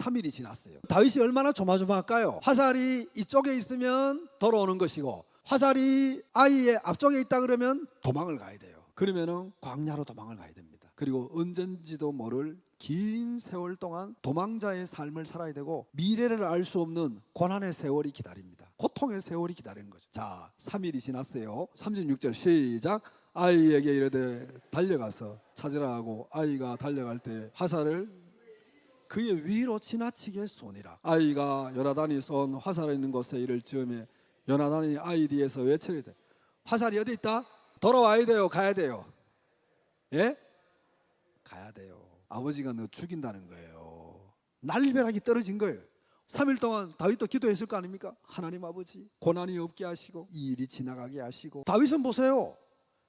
3일이 지났어요. 다윗이 얼마나 조마조마할까요? 화살이 이쪽에 있으면 돌아오는 것이고 화살이 아이의 앞쪽에 있다 그러면 도망을 가야 돼요. 그러면은 광야로 도망을 가야 됩니다. 그리고 언젠지도 모를 긴 세월 동안 도망자의 삶을 살아야 되고 미래를 알 수 없는 고난의 세월이 기다립니다. 고통의 세월이 기다리는 거죠. 자, 3일이 지났어요. 36절 시작. 아이에게 이르되 달려가서 찾으라 하고 아이가 달려갈 때 화살을 그의 위로 지나치게 쏘니라. 아이가 요나단이 쏜 화살이 있는 곳에 이를 즈음에 요나단이 아이 뒤에서 외치되 화살이 어디 있다? 돌아와야 돼요. 가야 돼요. 예? 가야 돼요. 아버지가 너 죽인다는 거예요. 날벼락이 떨어진 거예요. 3일 동안 다윗도 기도했을 거 아닙니까? 하나님 아버지 고난이 없게 하시고 이 일이 지나가게 하시고. 다윗은 보세요.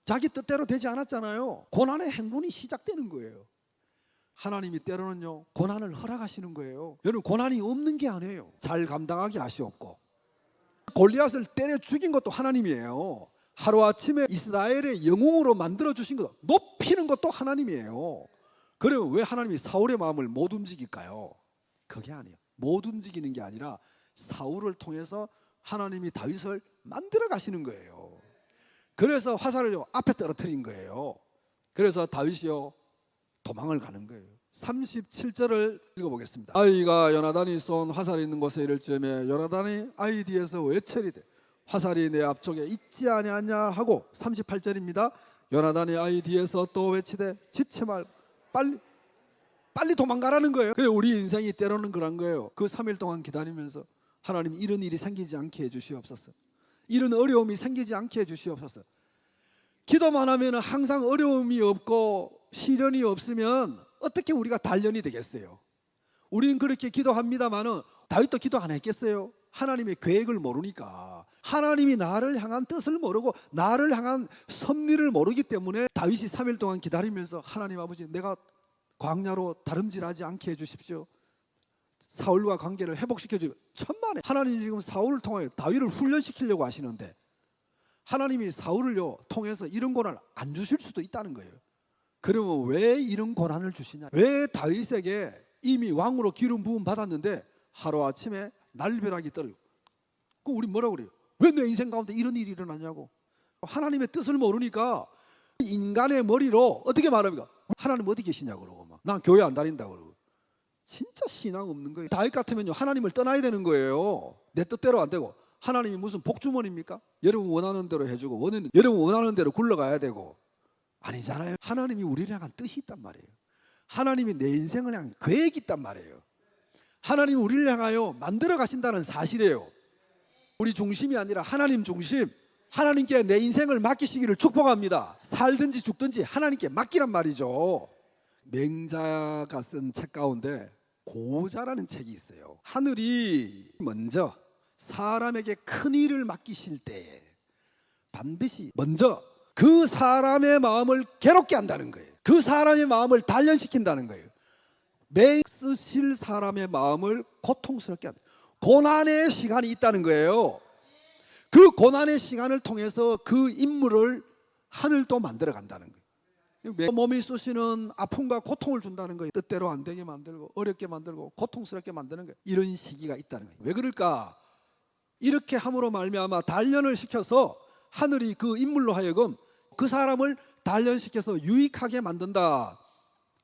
자기 뜻대로 되지 않았잖아요. 고난의 행군이 시작되는 거예요. 하나님이 때로는요 고난을 허락하시는 거예요. 여러분 고난이 없는 게 아니에요. 잘 감당하기 하시옵고 골리앗을 때려 죽인 것도 하나님이에요. 하루아침에 이스라엘의 영웅으로 만들어주신 것 높이는 것도 하나님이에요. 그러면 왜 하나님이 사울의 마음을 못 움직일까요? 그게 아니에요. 못 움직이는 게 아니라 사울을 통해서 하나님이 다윗을 만들어 가시는 거예요. 그래서 화살을 앞에 떨어뜨린 거예요. 그래서 다윗이요 도망을 가는 거예요. 37절을 읽어보겠습니다. 아이가 요나단이 쏜 화살이 있는 곳에 이를 즈음에 요나단이 아이 뒤에서 외쳐리되 화살이 내 앞쪽에 있지 아니하냐 하고. 38절입니다. 요나단이 아이 뒤에서 또 외치되 지체 말고 빨리 도망가라는 거예요. 그래 우리 인생이 때로는 그런 거예요. 그 3일 동안 기다리면서 하나님 이런 일이 생기지 않게 해주시옵소서. 이런 어려움이 생기지 않게 해주시옵소서. 기도만 하면 항상 어려움이 없고 시련이 없으면 어떻게 우리가 단련이 되겠어요? 우리는 그렇게 기도합니다마는 다윗도 기도 안 했겠어요? 하나님의 계획을 모르니까. 하나님이 나를 향한 뜻을 모르고 나를 향한 섭리를 모르기 때문에 다윗이 3일 동안 기다리면서 하나님 아버지 내가 광야로 다름질하지 않게 해주십시오. 사울과 관계를 회복시켜 주십시오. 천만에 하나님이 지금 사울을 통해 다윗을 훈련시키려고 하시는데 하나님이 사울을요 통해서 이런 고난을 안 주실 수도 있다는 거예요. 그러면 왜 이런 고난을 주시냐? 왜 다윗에게 이미 왕으로 기름 부음 받았는데 하루아침에 날벼락이 떨어지고. 그럼 우리 뭐라고 그래요? 왜 내 인생 가운데 이런 일이 일어나냐고. 하나님의 뜻을 모르니까 인간의 머리로 어떻게 말합니까? 하나님 어디 계시냐고 그러고 막. 난 교회 안 다닌다고 그러고. 진짜 신앙 없는 거예요. 다윗 같으면요 하나님을 떠나야 되는 거예요. 내 뜻대로 안 되고. 하나님이 무슨 복주머니입니까? 여러분 원하는 대로 해주고 여러분 원하는 대로 굴러가야 되고. 아니잖아요. 하나님이 우리를 향한 뜻이 있단 말이에요. 하나님이 내 인생을 향한 계획이 있단 말이에요. 하나님이 우리를 향하여 만들어 가신다는 사실이에요. 우리 중심이 아니라 하나님 중심. 하나님께 내 인생을 맡기시기를 축복합니다. 살든지 죽든지 하나님께 맡기란 말이죠. 맹자가 쓴 책 가운데 고자라는 책이 있어요. 하늘이 먼저 사람에게 큰 일을 맡기실 때 반드시 먼저 그 사람의 마음을 괴롭게 한다는 거예요. 그 사람의 마음을 단련시킨다는 거예요. 매 쓰실 사람의 마음을 고통스럽게 한다. 고난의 시간이 있다는 거예요. 그 고난의 시간을 통해서 그 인물을 하늘도 만들어 간다는 거예요. 몸이 쑤시는 아픔과 고통을 준다는 거예요. 뜻대로 안 되게 만들고 어렵게 만들고 고통스럽게 만드는 거예요. 이런 시기가 있다는 거예요. 왜 그럴까? 이렇게 함으로 말미암아 단련을 시켜서 하늘이 그 인물로 하여금 그 사람을 단련시켜서 유익하게 만든다.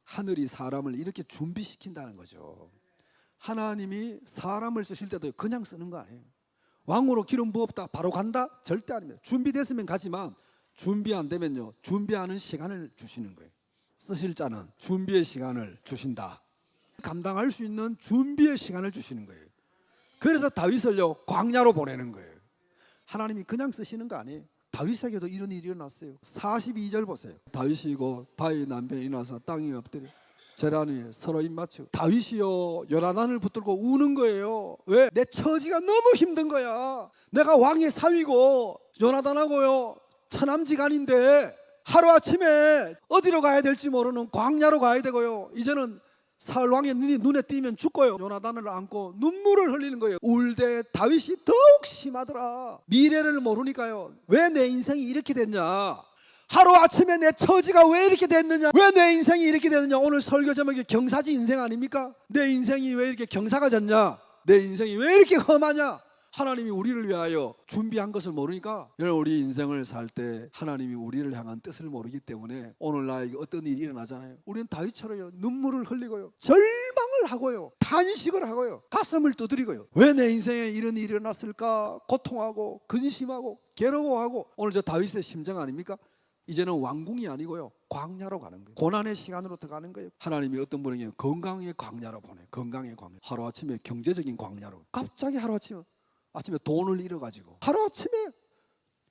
하늘이 사람을 이렇게 준비시킨다는 거죠. 하나님이 사람을 쓰실 때도 그냥 쓰는 거 아니에요. 왕으로 기름 부었다 바로 간다? 절대 아닙니다. 준비됐으면 가지만 준비 안 되면요 준비하는 시간을 주시는 거예요. 쓰실 자는 준비의 시간을 주신다. 감당할 수 있는 준비의 시간을 주시는 거예요. 그래서 다윗을요 광야로 보내는 거예요. 하나님이 그냥 쓰시는 거 아니에요. 다윗에게도 이런 일이 일어났어요. 42절 보세요. 다윗이고 바위 남편이 일어나서 땅에 엎드려 재단에 서로 입맞추고 다윗이요 요나단을 붙들고 우는 거예요. 왜? 내 처지가 너무 힘든 거야. 내가 왕의 사위고 요나단하고요 처남지간인데 하루아침에 어디로 가야 될지 모르는 광야로 가야 되고요. 이제는 사울 왕의 눈에 띄면 죽고요. 요나단을 안고 눈물을 흘리는 거예요. 울되 다윗이 더욱 심하더라. 미래를 모르니까요. 왜 내 인생이 이렇게 됐냐? 하루아침에 내 처지가 왜 이렇게 됐느냐, 왜 내 인생이 이렇게 됐느냐. 오늘 설교 제목이 경사지 인생 아닙니까? 내 인생이 왜 이렇게 경사가 졌냐, 내 인생이 왜 이렇게 험하냐. 하나님이 우리를 위하여 준비한 것을 모르니까, 여러분, 우리 인생을 살 때 하나님이 우리를 향한 뜻을 모르기 때문에 오늘 나에게 어떤 일이 일어나잖아요. 우리는 다윗처럼요, 눈물을 흘리고요, 절망을 하고요, 탄식을 하고요, 가슴을 두드리고요. 왜 내 인생에 이런 일이 일어났을까, 고통하고 근심하고 괴로워하고. 오늘 저 다윗의 심정 아닙니까? 이제는 왕궁이 아니고요, 광야로 가는 거예요. 고난의 시간으로 들어가는 거예요. 하나님이 어떤 분에게 건강의 광야로 보내요. 건강의 광야. 하루아침에 경제적인 광야로, 갑자기 하루아침에 돈을 잃어가지고 하루아침에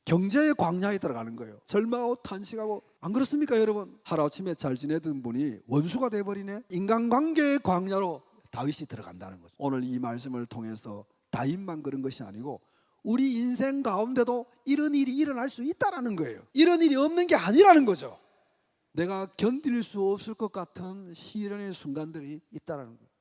경제의 광야에 들어가는 거예요. 절망하고 탄식하고. 안 그렇습니까 여러분? 하루아침에 잘 지내던 분이 원수가 돼버리네. 인간관계의 광야로 다윗이 들어간다는 거죠. 오늘 이 말씀을 통해서 다윗만 그런 것이 아니고 우리 인생 가운데도 이런 일이 일어날 수 있다는 거예요. 이런 일이 없는 게 아니라는 거죠. 내가 견딜 수 없을 것 같은 시련의 순간들이 있다는 거예요.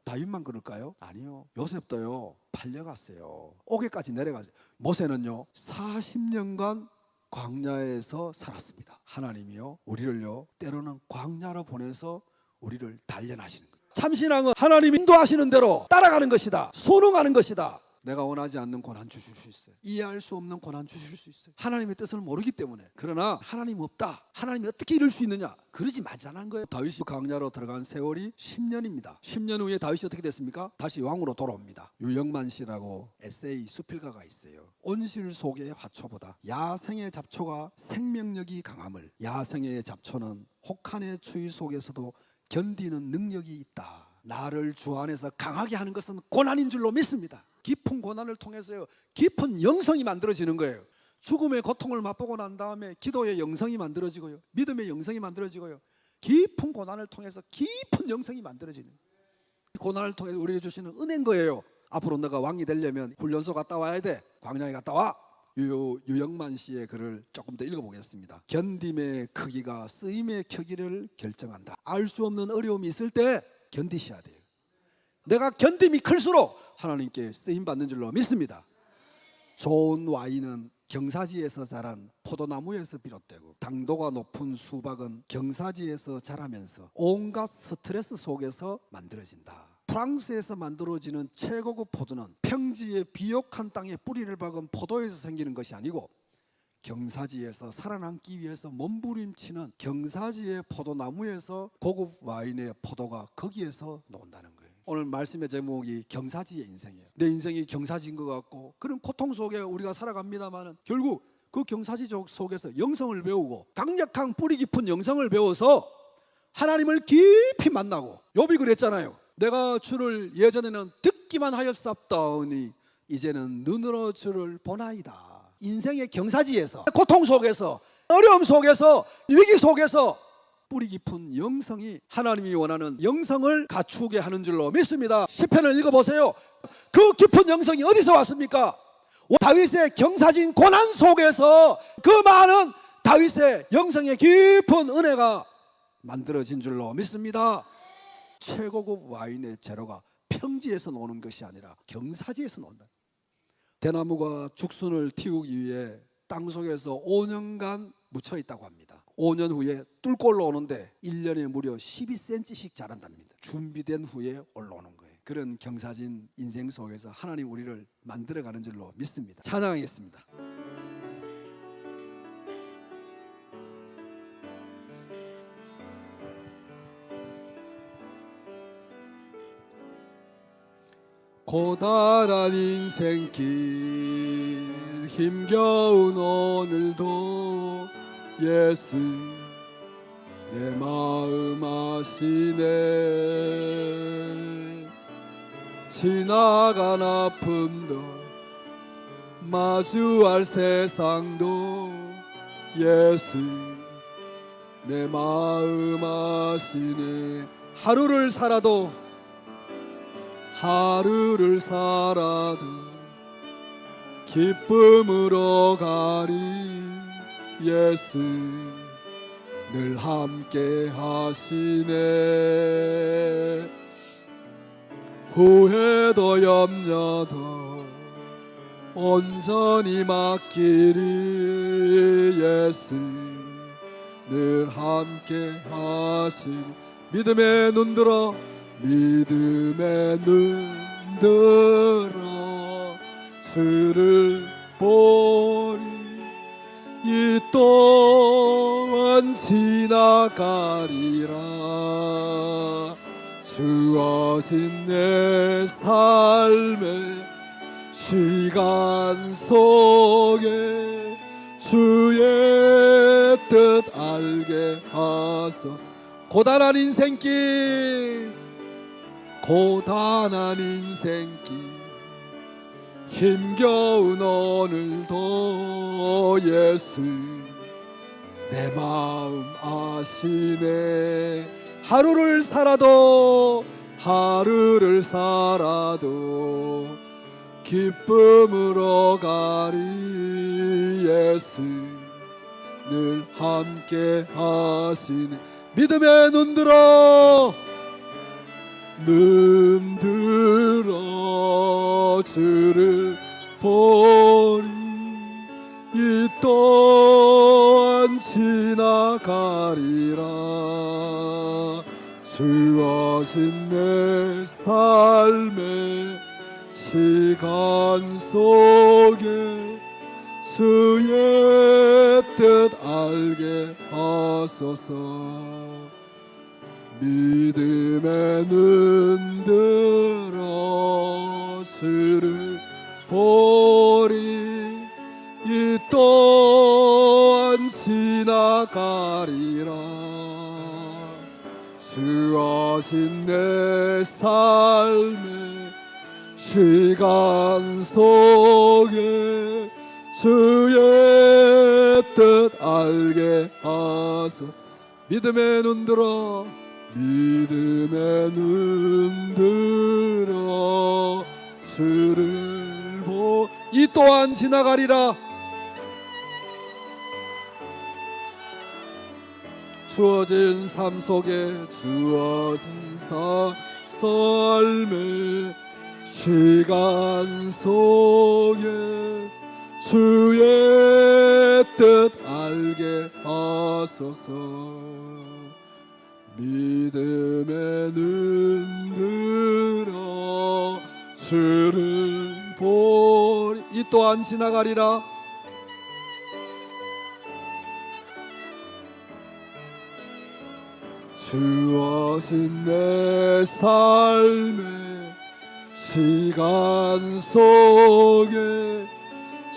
다윗만 그럴까요? 아니요. 요셉도요, 팔려갔어요. 옥에까지 내려갔어요. 모세는요, 40년간 광야에서 살았습니다. 하나님이요, 우리를요, 때로는 광야로 보내서 우리를 단련하시는 거예요. 참신앙은 하나님 인도하시는 대로 따라가는 것이다. 순응하는 것이다. 내가 원하지 않는 고난 주실 수 있어요. 이해할 수 없는 고난 주실 수 있어요. 하나님의 뜻을 모르기 때문에. 그러나 하나님 없다, 하나님이 어떻게 이럴 수 있느냐, 그러지 말자는 거예요. 다윗이 광야로 들어간 세월이 10년입니다 10년 후에 다윗이 어떻게 됐습니까? 다시 왕으로 돌아옵니다. 유영만 씨라고 에세이 수필가가 있어요. 온실 속의 화초보다 야생의 잡초가 생명력이 강함을, 야생의 잡초는 혹한의 추위 속에서도 견디는 능력이 있다. 나를 주 안에서 강하게 하는 것은 고난인 줄로 믿습니다. 깊은 고난을 통해서요, 깊은 영성이 만들어지는 거예요. 죽음의 고통을 맛보고 난 다음에 기도의 영성이 만들어지고요, 믿음의 영성이 만들어지고요, 깊은 고난을 통해서 깊은 영성이 만들어지는 거예요. 고난을 통해서 우리에게 주시는 은혜인 거예요. 앞으로 너가 왕이 되려면 훈련소 갔다 와야 돼. 광야에 갔다 와. 유영만 씨의 글을 조금 더 읽어보겠습니다. 견딤의 크기가 쓰임의 크기를 결정한다. 알 수 없는 어려움이 있을 때 견디셔야 돼요. 내가 견딤이 클수록 하나님께 쓰임받는 줄로 믿습니다. 좋은 와인은 경사지에서 자란 포도나무에서 비롯되고 당도가 높은 수박은 경사지에서 자라면서 온갖 스트레스 속에서 만들어진다. 프랑스에서 만들어지는 최고급 포도는 평지의 비옥한 땅에 뿌리를 박은 포도에서 생기는 것이 아니고 경사지에서 살아남기 위해서 몸부림치는 경사지의 포도나무에서 고급 와인의 포도가 거기에서 나온다는 거예요. 오늘 말씀의 제목이 경사지의 인생이에요. 내 인생이 경사지인 것 같고 그런 고통 속에 우리가 살아갑니다만 결국 그 경사지 속에서 영성을 배우고 강력한 뿌리 깊은 영성을 배워서 하나님을 깊이 만나고, 욥이 그랬잖아요. 내가 주를 예전에는 듣기만 하였사옵다오니 이제는 눈으로 주를 보나이다. 인생의 경사지에서, 고통 속에서, 어려움 속에서, 위기 속에서 뿌리 깊은 영성이 하나님이 원하는 영성을 갖추게 하는 줄로 믿습니다. 시편을 읽어보세요. 그 깊은 영성이 어디서 왔습니까? 다윗의 경사진 고난 속에서 그 많은 다윗의 영성의 깊은 은혜가 만들어진 줄로 믿습니다. 최고급 와인의 재료가 평지에서 나오는 것이 아니라 경사지에서 나온다. 대나무가 죽순을 틔우기 위해 땅속에서 5년간 묻혀 있다고 합니다. 5년 후에 뚫고 올라오는데 1년에 무려 12cm씩 자란답니다. 준비된 후에 올라오는 거예요. 그런 경사진 인생 속에서 하나님 우리를 만들어가는 줄로 믿습니다. 찬양하겠습니다. 고단한 인생길 힘겨운 오늘도 예수 내 마음 아시네. 지나간 아픔도 마주할 세상도 예수 내 마음 아시네. 하루를 살아도 기쁨으로 가리 예수 늘 함께 하시네. 후회도 염려도 온전히 맡기리 예수 늘 함께 하시고 믿음의 눈 들어 믿음의 눈 들어 주를 보리 이 또한 지나가리라 주 하신 내 삶의 시간 속에 주의 뜻 알게 하소서 고단한 인생길 고단한 인생길 힘겨운 오늘도 예수 내 마음 아시네 하루를 살아도 기쁨으로 가리 예수 늘 함께 하시네 믿음의 눈 들어 주를 보리 이 또한 지나가리라 주 하신 내 삶의 시간 속에 주의 뜻 알게 하소서 믿음의 눈 들어 주를 보리 이 또한 지나가리라 주 하신 내 삶의 시간 속에 주의 뜻 알게 하소서 믿음의 눈 들어 믿음의 눈 들어 주를 보 이 또한 지나가리라 주어진 삶 속에 주어진 삶의 시간 속에 주의 뜻 알게 하소서 믿음의 눈 들어 주를 보리 이 또한 지나가리라 주 하신 내 삶의 시간 속에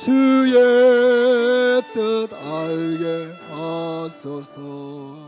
주의 뜻 알게 하소서